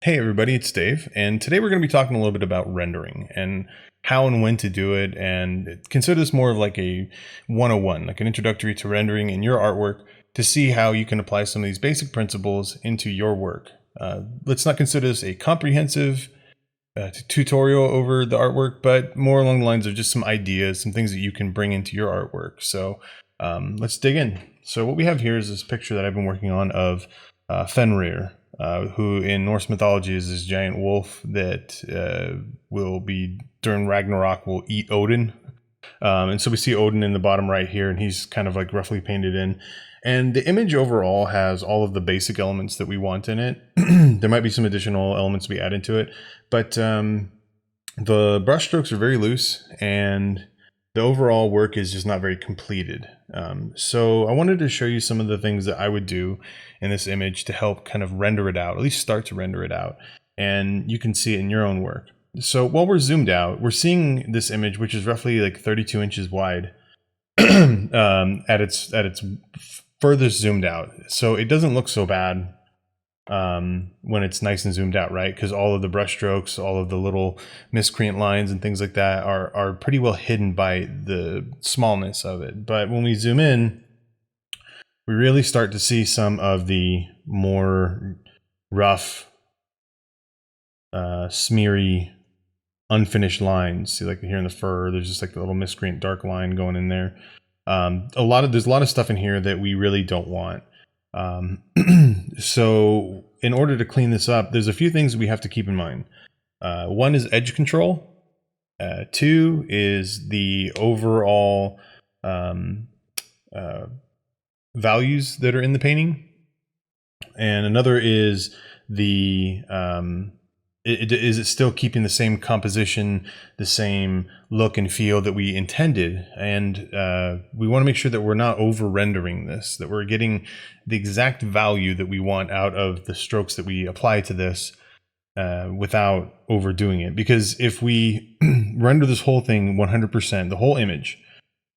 Hey everybody, it's Dave, and today we're going to be talking a little bit about rendering and how and when to do it, and consider this more of like a 101, like an introductory to rendering in your artwork to see how you can apply some of these basic principles into your work. Let's not consider this a comprehensive tutorial over the artwork, but more along the lines of just some ideas, some things that you can bring into your artwork. So let's dig in. So what we have here is this picture that I've been working on of Fenrir. Who in Norse mythology is this giant wolf that will be, during Ragnarok, will eat Odin. And so we see Odin in the bottom right here, and he's kind of like roughly painted in. And the image overall has all of the basic elements that we want in it. There might be some additional elements we add into it, but the brushstrokes are very loose, and the overall work is just not very completed. So I wanted to show you some of the things that I would do in this image to help kind of render it out, at least start to render it out. And you can see it in your own work. So while we're zoomed out, we're seeing this image, which is roughly like 32 inches wide at its furthest zoomed out. So it doesn't look so bad when it's nice and zoomed out, right? Because all of the brush strokes, all of the little miscreant lines and things like that are pretty well hidden by the smallness of it. But when we zoom in, we really start to see some of the more rough, smeary, unfinished lines. See, like here in the fur, there's just like the little miscreant dark line going in there. There's a lot of stuff in here that we really don't want. So in order to clean this up, there's a few things we have to keep in mind. One is edge control. Two is the overall values that are in the painting. And another is the is it still keeping the same composition, the same look and feel that we intended? And we want to make sure that we're not over rendering this, that we're getting the exact value that we want out of the strokes that we apply to this without overdoing it. Because if we render this whole thing 100%, the whole image,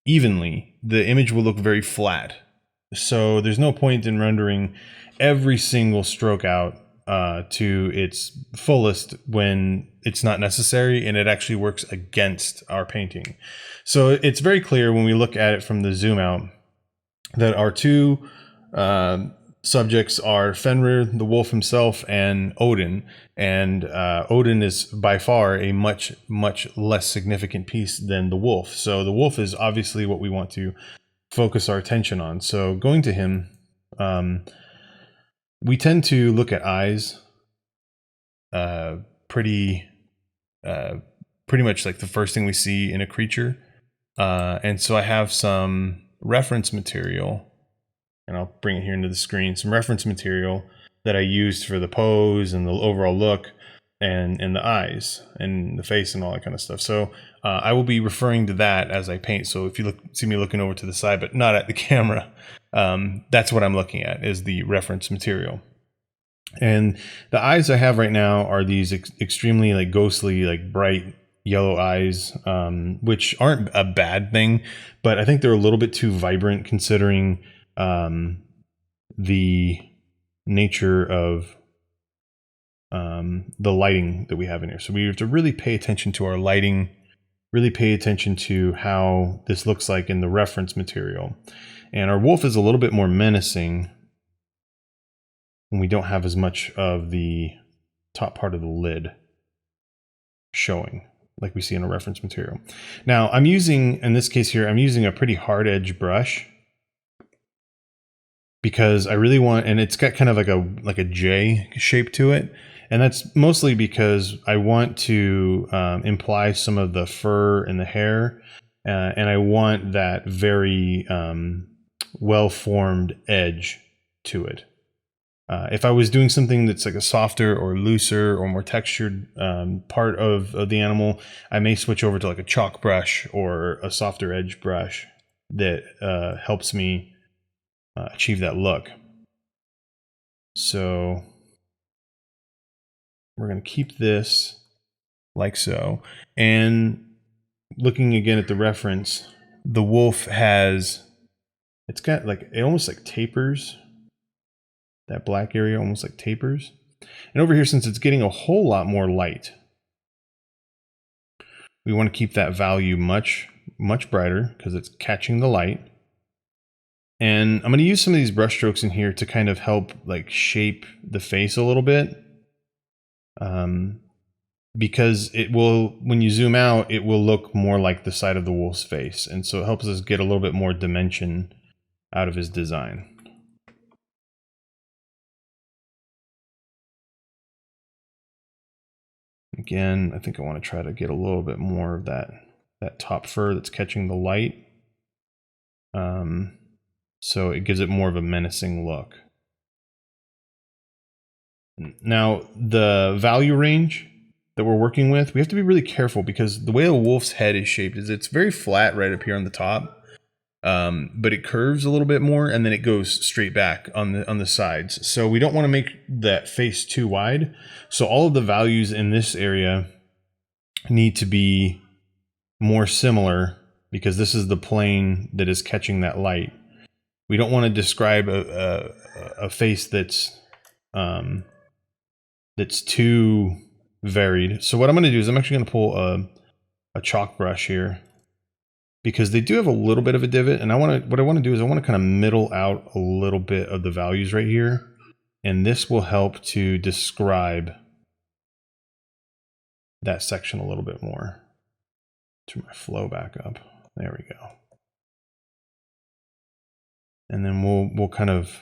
evenly, the image will look very flat. So there's no point in rendering every single stroke out to its fullest when it's not necessary, and it actually works against our painting. So it's very clear when we look at it from the zoom out that our two subjects are Fenrir, the wolf himself, and Odin. And Odin is by far a much less significant piece than the wolf. So the wolf is obviously what we want to focus our attention on. So going to him, we tend to look at eyes pretty much like the first thing we see in a creature. And so I have some reference material, and I'll bring it here into the screen, some reference material that I used for the pose and the overall look and the eyes and the face and all that kind of stuff. So I will be referring to that as I paint. So if you see me looking over to the side, but not at the camera, that's what I'm looking at, is the reference material. And the eyes I have right now are these extremely like ghostly, like bright yellow eyes, which aren't a bad thing, but I think they're a little bit too vibrant considering the nature of the lighting that we have in here. So we have to really pay attention to our lighting, really pay attention to how this looks like in the reference material. And our wolf is a little bit more menacing when we don't have as much of the top part of the lid showing like we see in a reference material. Now I'm using, in this case here, I'm using a pretty hard edge brush because I really want, and it's got kind of like a J shape to it. And that's mostly because I want to imply some of the fur and the hair. And I want that very well-formed edge to it. If I was doing something that's like a softer or looser or more textured part of the animal, I may switch over to like a chalk brush or a softer edge brush that helps me achieve that look. So we're going to keep this like so. And looking again at the reference, the wolf it's got like, it almost like tapers. That black area almost like tapers. And over here, since it's getting a whole lot more light, we want to keep that value much brighter because it's catching the light. And I'm going to use some of these brush strokes in here to kind of help like shape the face a little bit. Because it will, when you zoom out, it will look more like the side of the wolf's face. And so it helps us get a little bit more dimension out of his design. Again, I think I want to try to get a little bit more of that top fur that's catching the light. So it gives it more of a menacing look. Now, the value range that we're working with, we have to be really careful because the way a wolf's head is shaped is it's very flat right up here on the top, but it curves a little bit more and then it goes straight back on the sides. So we don't want to make that face too wide. So all of the values in this area need to be more similar because this is the plane that is catching that light. We don't want to describe a face that's too varied. So what I'm going to do is I'm actually going to pull a chalk brush here because they do have a little bit of a divot, and what I want to do is I want to kind of middle out a little bit of the values right here, and this will help to describe that section a little bit more. Turn my flow back up. There we go. And then we'll kind of,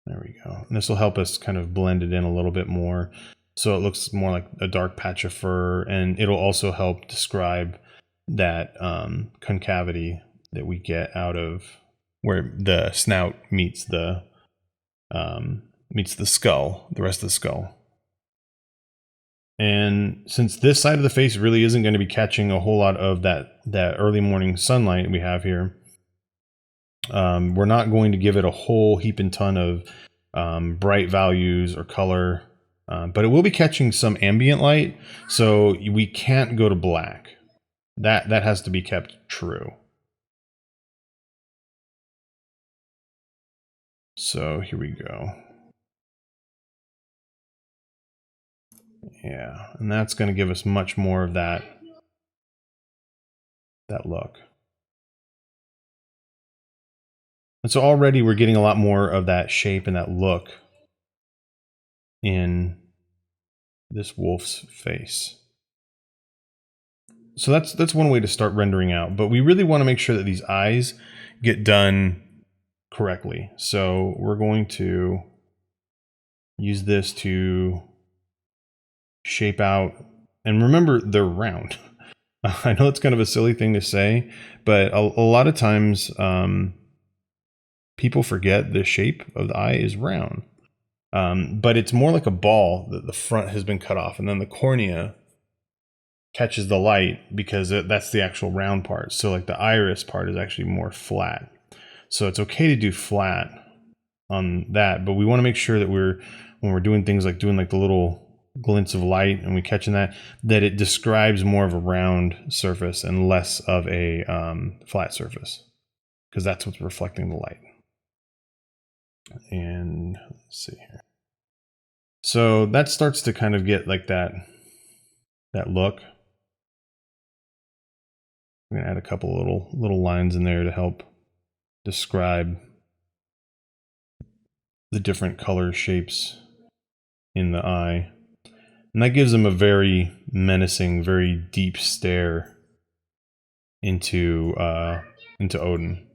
there we go. And this will help us kind of blend it in a little bit more so it looks more like a dark patch of fur, and it'll also help describe that concavity that we get out of where the snout meets the skull, the rest of the skull. And since this side of the face really isn't going to be catching a whole lot of that early morning sunlight we have here, we're not going to give it a whole heap and ton of bright values or color, but it will be catching some ambient light, so we can't go to black. That has to be kept true. So here we go. Yeah, and that's going to give us much more of that look. And so already we're getting a lot more of that shape and that look in this wolf's face. So that's one way to start rendering out, but we really want to make sure that these eyes get done correctly. So we're going to use this to shape out, and remember, they're round. I know it's kind of a silly thing to say, but a lot of times people forget the shape of the eye is round. But it's more like a ball that the front has been cut off, and then the cornea catches the light because that's the actual round part. So like the iris part is actually more flat. So it's okay to do flat on that, but we want to make sure that when we're doing things like doing like the little glints of light and we catching that it describes more of a round surface and less of a flat surface, because that's what's reflecting the light. And let's see here. So that starts to kind of get like that look. I'm gonna add a couple little lines in there to help describe the different color shapes in the eye. And that gives them a very menacing, very deep stare into Odin.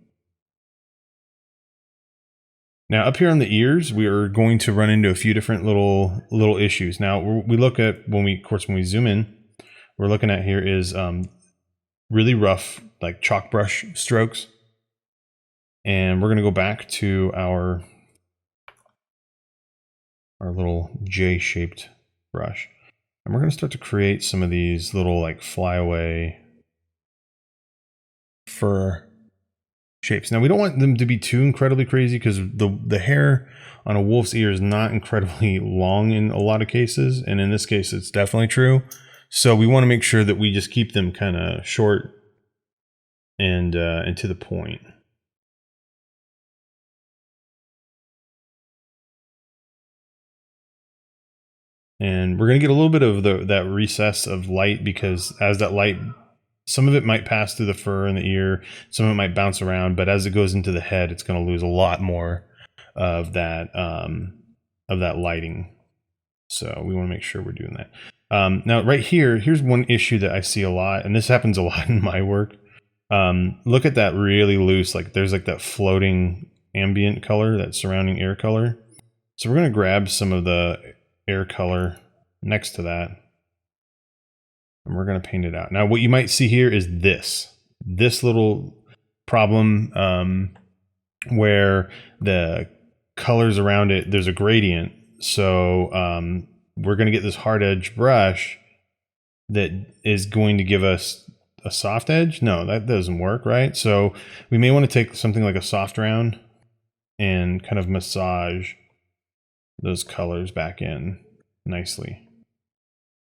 Now up here on the ears, we are going to run into a few different little issues. Now we look at when we zoom in, we're looking at here is really rough, like chalk brush strokes. And we're going to go back to our little J-shaped brush. And we're going to start to create some of these little like flyaway fur shapes. Now we don't want them to be too incredibly crazy because the hair on a wolf's ear is not incredibly long in a lot of cases. And in this case, it's definitely true. So we want to make sure that we just keep them kind of short and to the point. And we're going to get a little bit of that recess of light, because as that light, some of it might pass through the fur and the ear, some of it might bounce around, but as it goes into the head, it's going to lose a lot more of that lighting. So we want to make sure we're doing that. Now right here, here's one issue that I see a lot, and this happens a lot in my work. Look at that really loose, like there's like that floating ambient color, that surrounding air color. So we're going to grab some of the air color next to that, and we're going to paint it out. Now what you might see here is this little problem where the colors around it, there's a gradient. So we're going to get this hard edge brush that is going to give us a soft edge. No, that doesn't work, right? So we may want to take something like a soft round and kind of massage those colors back in nicely.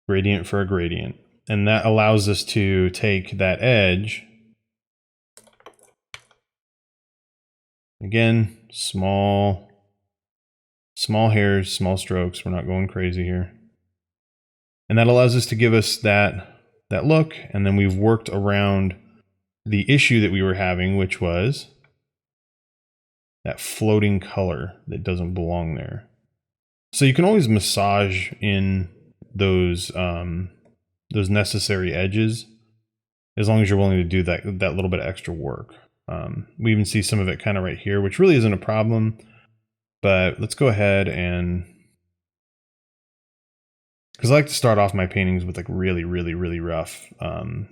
Gradient for a gradient. And that allows us to take that edge. Again, small hairs, small strokes. We're not going crazy here. And that allows us to give us that look. And then we've worked around the issue that we were having, which was that floating color that doesn't belong there. So you can always massage in those necessary edges, as long as you're willing to do that little bit of extra work. We even see some of it kind of right here, which really isn't a problem. But let's go ahead and, because I like to start off my paintings with like really, really, really rough,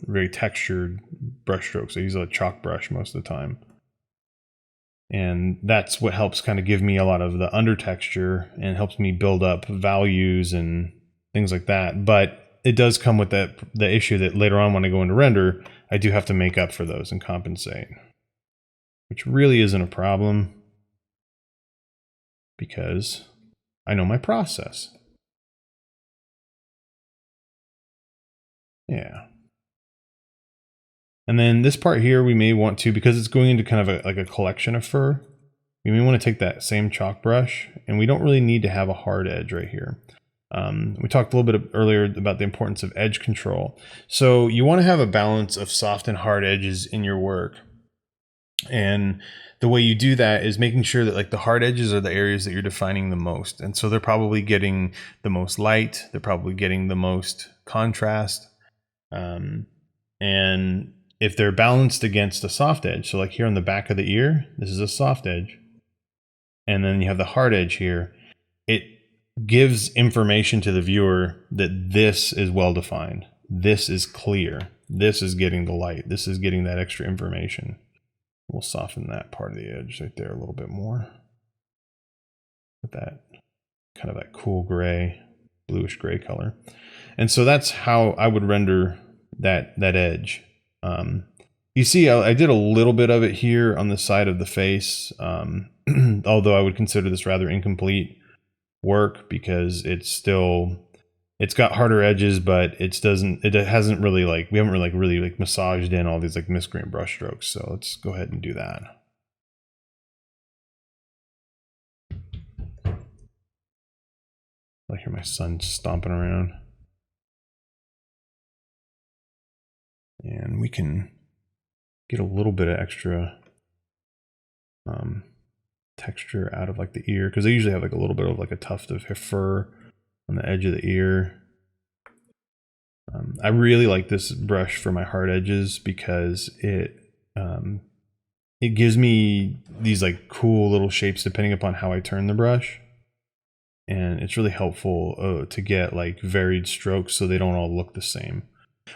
very textured brush strokes. I use a chalk brush most of the time. And that's what helps kind of give me a lot of the under texture and helps me build up values and things like that. But it does come with the issue that later on when I go into render, I do have to make up for those and compensate, which really isn't a problem because I know my process. Yeah. And then this part here, we may want to, because it's going into kind of like a collection of fur, we may want to take that same chalk brush, and we don't really need to have a hard edge right here. We talked a little bit earlier about the importance of edge control. So you want to have a balance of soft and hard edges in your work. And the way you do that is making sure that like the hard edges are the areas that you're defining the most. And so they're probably getting the most light. They're probably getting the most contrast. And if they're balanced against a soft edge, so like here on the back of the ear, this is a soft edge. And then you have the hard edge here. It gives information to the viewer that this is well defined. This is clear. This is getting the light. This is getting that extra information. We'll soften that part of the edge right there a little bit more. With that kind of that cool gray, bluish gray color. And so that's how I would render that edge. You see, I did a little bit of it here on the side of the face, although I would consider this rather incomplete work because it's got harder edges, but it hasn't really we haven't really massaged in all these like miscreant brush strokes. So let's go ahead and do that. I hear my son stomping around. And we can get a little bit of extra texture out of like the ear, because they usually have like a little bit of like a tuft of fur on the edge of the ear. I really like this brush for my hard edges because it gives me these like cool little shapes depending upon how I turn the brush. And it's really helpful to get like varied strokes so they don't all look the same.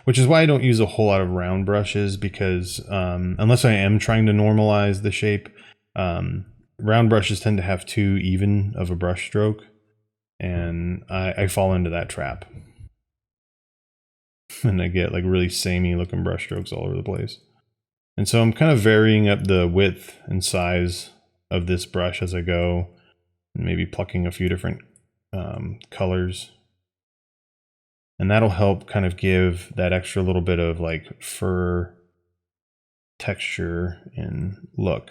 Which is why I don't use a whole lot of round brushes, because unless I am trying to normalize the shape, round brushes tend to have too even of a brush stroke, and I fall into that trap. And I get like really samey looking brush strokes all over the place. And so I'm kind of varying up the width and size of this brush as I go, and maybe plucking a few different colors. And that'll help kind of give that extra little bit of like fur texture and look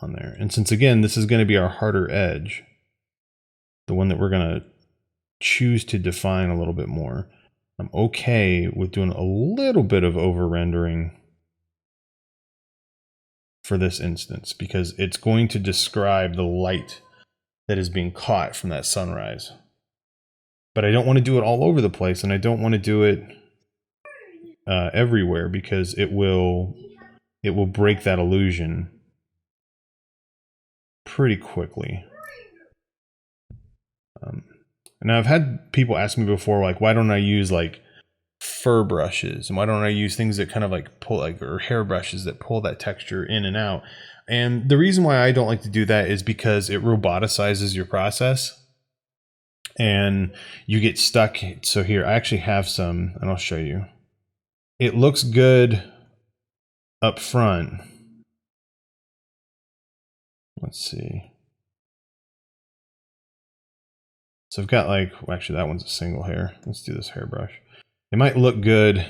on there. And since again, this is going to be our harder edge, the one that we're going to choose to define a little bit more. I'm okay with doing a little bit of over rendering for this instance, because it's going to describe the light that is being caught from that sunrise. But I don't want to do it all over the place, and I don't want to do it everywhere, because it will break that illusion pretty quickly. Now I've had people ask me before, like, why don't I use like fur brushes, and why don't I use things that kind of like pull, like, or hair brushes that pull that texture in and out? And the reason why I don't like to do that is because it roboticizes your process and you get stuck. So here, I actually have some, and I'll show you. It looks good up front. Let's see. So I've got like, well, actually that one's a single hair. Let's do this hairbrush. It might look good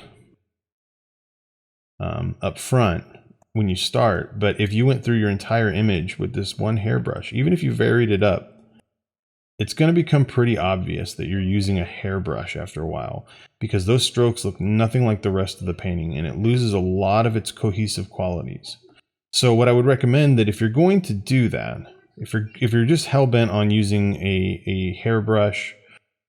up front when you start, but if you went through your entire image with this one hairbrush, even if you varied it up, it's going to become pretty obvious that you're using a hairbrush after a while, because those strokes look nothing like the rest of the painting and it loses a lot of its cohesive qualities. So what I would recommend, that if you're going to do that, if you're just hell-bent on using a hairbrush,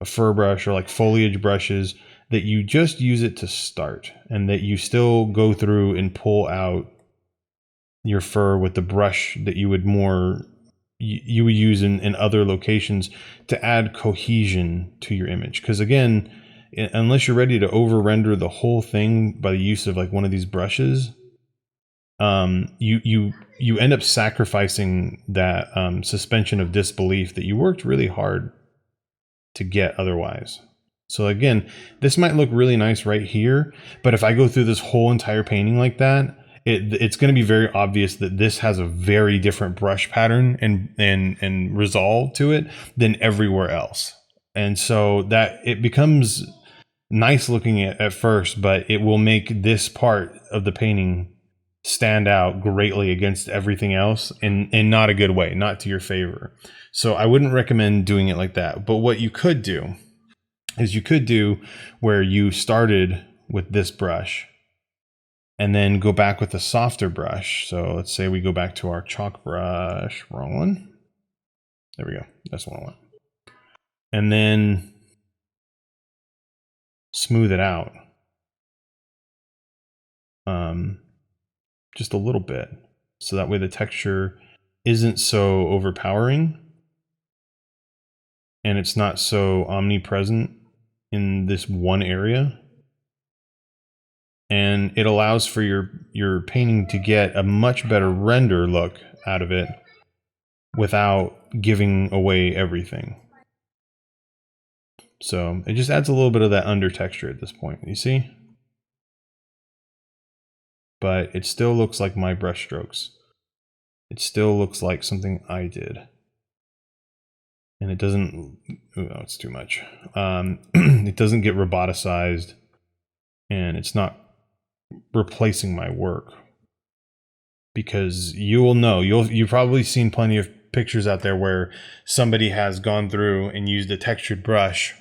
a fur brush, or like foliage brushes, that you just use it to start, and that you still go through and pull out your fur with the brush that you would use in other locations to add cohesion to your image. Because again, unless you're ready to over render the whole thing by the use of like one of these brushes, you end up sacrificing that suspension of disbelief that you worked really hard to get otherwise. So again, this might look really nice right here, but if I go through this whole entire painting like that, it's going to be very obvious that this has a very different brush pattern and resolve to it than everywhere else. And so that it becomes nice looking at first, but it will make this part of the painting stand out greatly against everything else in not a good way, not to your favor. So I wouldn't recommend doing it like that. But what you could do is you could do where you started with this brush and then go back with a softer brush. So let's say we go back to our chalk brush, wrong one. There we go, that's what I want. And then smooth it out. Just a little bit. So that way the texture isn't so overpowering and it's not so omnipresent in this one area. And it allows for your painting to get a much better render look out of it without giving away everything. So it just adds a little bit of that under texture at this point, you see? But it still looks like my brush strokes. It still looks like something I did. And it doesn't, oh, it's too much. It doesn't get roboticized, and it's not replacing my work. Because you will know, you've probably seen plenty of pictures out there where somebody has gone through and used a textured brush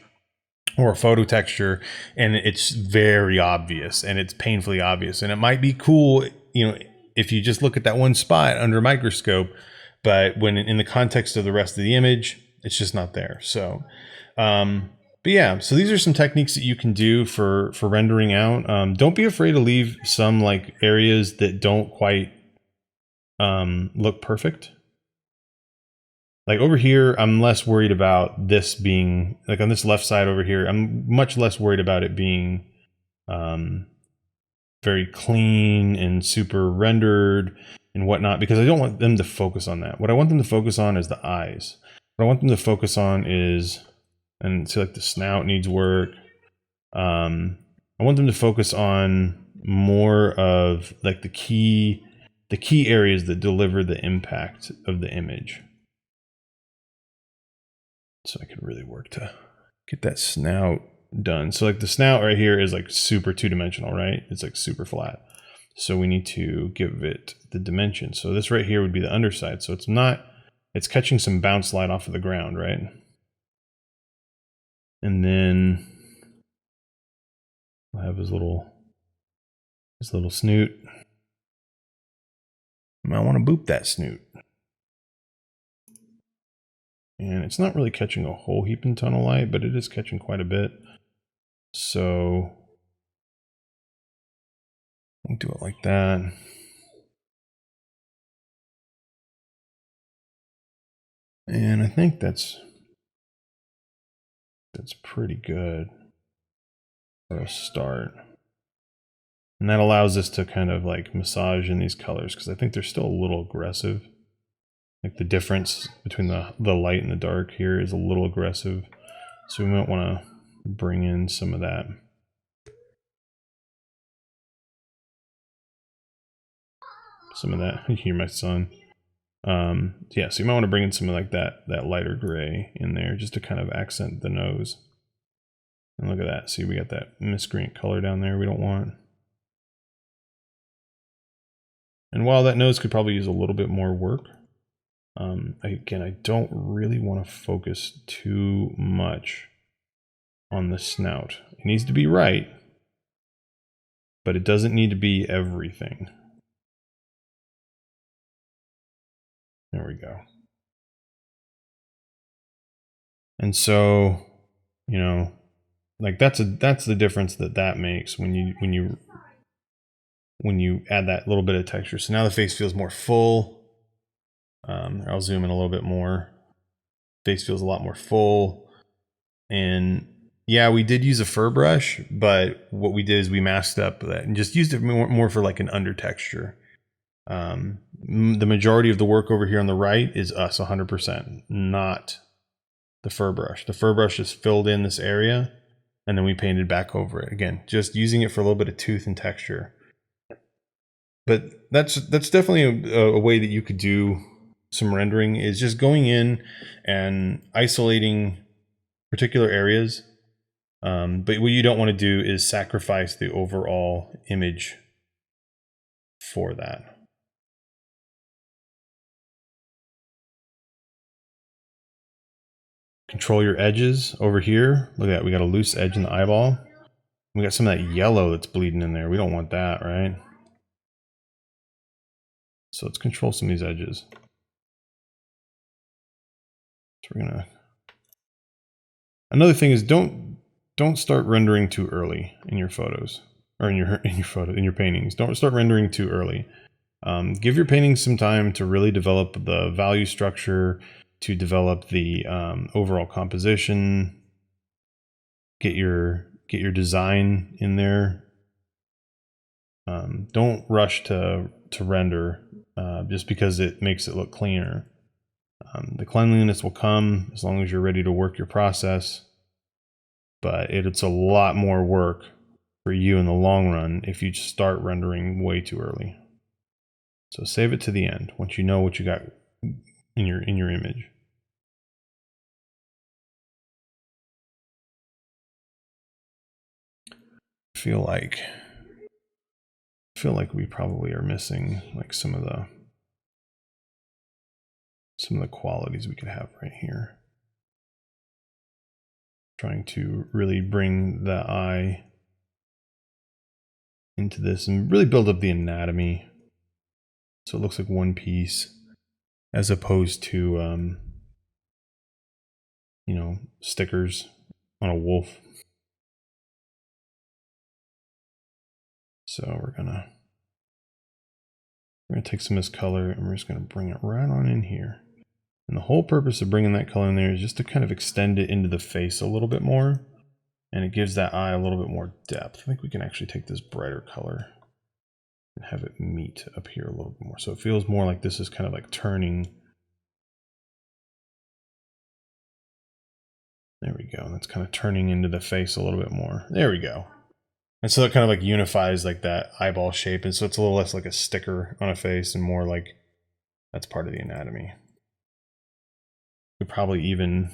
or a photo texture, and it's very obvious and it's painfully obvious. And it might be cool, you know, if you just look at that one spot under a microscope, but when in the context of the rest of the image, it's just not there. So, but yeah, so these are some techniques that you can do for rendering out. Don't be afraid to leave some like areas that don't quite look perfect. Like over here, I'm less worried about this being, like on this left side over here, I'm much less worried about it being very clean and super rendered and whatnot, because I don't want them to focus on that. What I want them to focus on is the eyes. What I want them to focus on is, and so like the snout needs work. I want them to focus on more of like the key areas that deliver the impact of the image. So I could really work to get that snout done. So like the snout right here is like super two-dimensional, right? It's like super flat. So we need to give it the dimension. So this right here would be the underside. So it's catching some bounce light off of the ground, right? And then we'll have his little snoot. I might want to boop that snoot. And it's not really catching a whole heap in tunnel light, but it is catching quite a bit. So we'll do it like that. And I think that's pretty good for a start. And that allows us to kind of like massage in these colors, because I think they're still a little aggressive. Like the difference between the light and the dark here is a little aggressive. So we might want to bring in some of that. You hear my son. Yeah, so you might want to bring in some of like that lighter gray in there just to kind of accent the nose. And look at that. See, we got that miscreant color down there we don't want. And while that nose could probably use a little bit more work, again, I don't really want to focus too much on the snout. It needs to be right, but it doesn't need to be everything. There we go. And so, you know, like that's the difference that makes when you add that little bit of texture. So now the face feels more full. I'll zoom in a little bit more. Face feels a lot more full. And yeah, we did use a fur brush, but what we did is we masked up that and just used it more for like an under texture. The majority of the work over here on the right is us 100%, not the fur brush. The fur brush just filled in this area and then we painted back over it. Again, just using it for a little bit of tooth and texture. But that's definitely a way that you could do some rendering, is just going in and isolating particular areas. But what you don't want to do is sacrifice the overall image for that. Control your edges over here. Look at that, we got a loose edge in the eyeball. We got some of that yellow that's bleeding in there. We don't want that, right? So let's control some of these edges. So we're gonna. Another thing is don't start rendering too early in your photos, or in your paintings. Don't start rendering too early. Give your paintings some time to really develop the value structure, to develop the overall composition. Get your design in there. Don't rush to render just because it makes it look cleaner. The cleanliness will come as long as you're ready to work your process, but it's a lot more work for you in the long run if you start rendering way too early. So save it to the end once you know what you got in your image. I feel like we probably are missing like some of the qualities we could have right here. Trying to really bring the eye into this and really build up the anatomy so it looks like one piece, as opposed to you know, stickers on a wolf. So we're gonna take some of this color and we're just gonna bring it right on in here. And the whole purpose of bringing that color in there is just to kind of extend it into the face a little bit more, and it gives that eye a little bit more depth. I think we can actually take this brighter color and have it meet up here a little bit more, so it feels more like this is kind of like turning. There we go. That's kind of turning into the face a little bit more. There we go. And so it kind of like unifies like that eyeball shape, and so it's a little less like a sticker on a face and more like that's part of the anatomy. Could probably even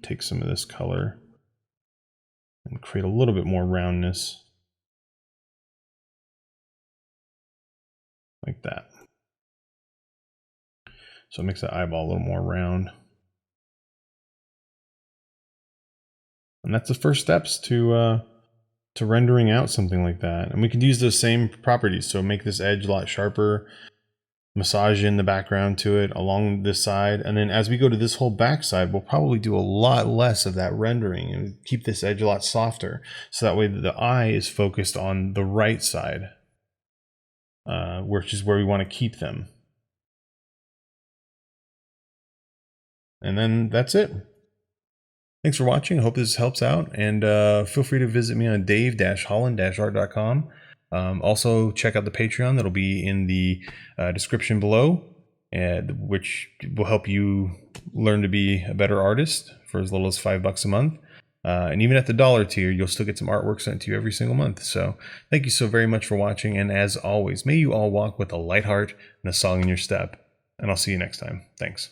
take some of this color and create a little bit more roundness. Like that. So it makes the eyeball a little more round. And that's the first steps to rendering out something like that. And we can use those same properties. So make this edge a lot sharper, massage in the background to it along this side. And then as we go to this whole back side, we'll probably do a lot less of that rendering and keep this edge a lot softer. So that way the eye is focused on the right side, which is where we want to keep them. And then that's it. Thanks for watching. I hope this helps out. And feel free to visit me on dave-holland-art.com. Also, check out the Patreon. That'll be in the description below, which will help you learn to be a better artist for as little as $5 a month. And even at the dollar tier, you'll still get some artwork sent to you every single month. So thank you so very much for watching. And as always, may you all walk with a light heart and a song in your step. And I'll see you next time. Thanks.